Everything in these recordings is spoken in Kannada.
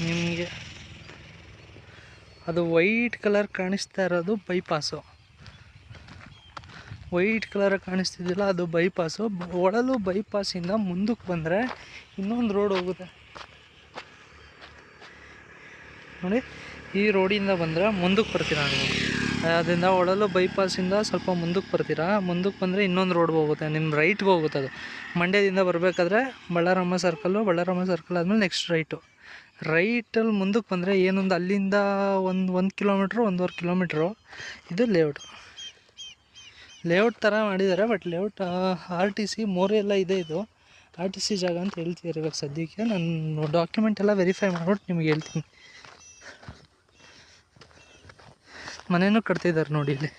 ನಿಮಗೆ ಅದು ವೈಟ್ ಕಲರ್ ಕಾಣಿಸ್ತಾ ಇರೋದು ಬೈಪಾಸು. ವೈಟ್ ಕಲರ್ ಕಾಣಿಸ್ತಿದ್ದಿಲ್ಲ, ಅದು ಬೈಪಾಸು. ಒಳಲು ಬೈಪಾಸಿಂದ ಮುಂದಕ್ಕೆ ಬಂದರೆ ಇನ್ನೊಂದು ರೋಡ್ ಹೋಗುತ್ತೆ ನೋಡಿ. ಈ ರೋಡಿಂದ ಬಂದರೆ ಮುಂದಕ್ಕೆ ಬರ್ತೀರಾ ನೀವು. ಅದರಿಂದ ಒಳಲು ಬೈಪಾಸಿಂದ ಸ್ವಲ್ಪ ಮುಂದಕ್ಕೆ ಬರ್ತೀರಾ. ಮುಂದಕ್ಕೆ ಬಂದರೆ ಇನ್ನೊಂದು ರೋಡ್ ಹೋಗುತ್ತೆ, ನಿಮ್ಮ ರೈಟ್ಗೆ ಹೋಗುತ್ತೆ. ಅದು ಮಂಡ್ಯದಿಂದ ಬರಬೇಕಾದ್ರೆ ಬಳ್ಳಾರಮ್ಮ ಸರ್ಕಲ್ಲು ಆದಮೇಲೆ ನೆಕ್ಸ್ಟ್ ರೈಟಲ್ಲಿ ಮುಂದಕ್ಕೆ ಬಂದರೆ ಏನೊಂದು ಅಲ್ಲಿಂದ ಒಂದು ಕಿಲೋಮೀಟ್ರು 1.5 ಕಿಲೋಮೀಟ್ರು ಇದು ಲೇಔಟ್ ಥರ ಮಾಡಿದ್ದಾರೆ. ಬಟ್ ಲೇಔಟ್ RTC ಮೋರೆ ಎಲ್ಲ ಇದೆ. ಇದು RTC ಜಾಗ ಅಂತ ಹೇಳ್ತಿದ್ದಾರೆ ಇವಾಗ ಸದ್ಯಕ್ಕೆ. ನಾನು ಡಾಕ್ಯುಮೆಂಟ್ ಎಲ್ಲ ವೆರಿಫೈ ಮಾಡ್ಬಿಟ್ಟು ನಿಮ್ಗೆ ಹೇಳ್ತೀನಿ. ಮನೇನೂ ಕಟ್ತಿದ್ದಾರೆ ನೋಡಿ, ಇಲ್ಲಿ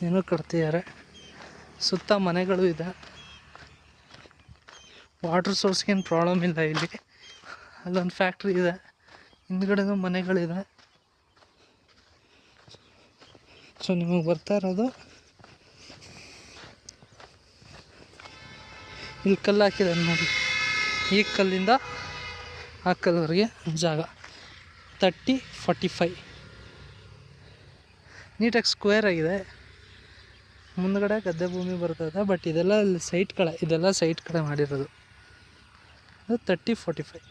ಏನೋ ಕಟ್ತಿದ್ದಾರೆ. ಸುತ್ತ ಮನೆಗಳು ಇದೆ. ವಾಟರ್ ಸೋರ್ಸ್ಗೇನು ಪ್ರಾಬ್ಲಮ್ ಇಲ್ಲ ಇಲ್ಲಿ. ಅಲ್ಲೊಂದು ಫ್ಯಾಕ್ಟ್ರಿ ಇದೆ, ಹಿಂದ್ಗಡೆನೂ ಮನೆಗಳಿದೆ. ಸೊ ನಿಮಗೆ ಬರ್ತಾ ಇರೋದು ಇಲ್ಲಿ ಕಲ್ಲು ಹಾಕಿದ್ದಾರೆ ನೋಡಿ. ಈ ಕಲ್ಲಿಂದ ಆ ಕಲ್ಲವರೆಗೆ ಜಾಗ 30-45 ನೀಟಾಗಿ ಸ್ಕ್ವೇರ್ ಆಗಿದೆ. ಮುಂದ್ಗಡೆ ಗದ್ದೆ ಭೂಮಿ ಬರ್ತದೆ. ಬಟ್ ಇದೆಲ್ಲ ಸೈಟ್ ಕಡೆ ಮಾಡಿರೋದು. ಅದು 30-45.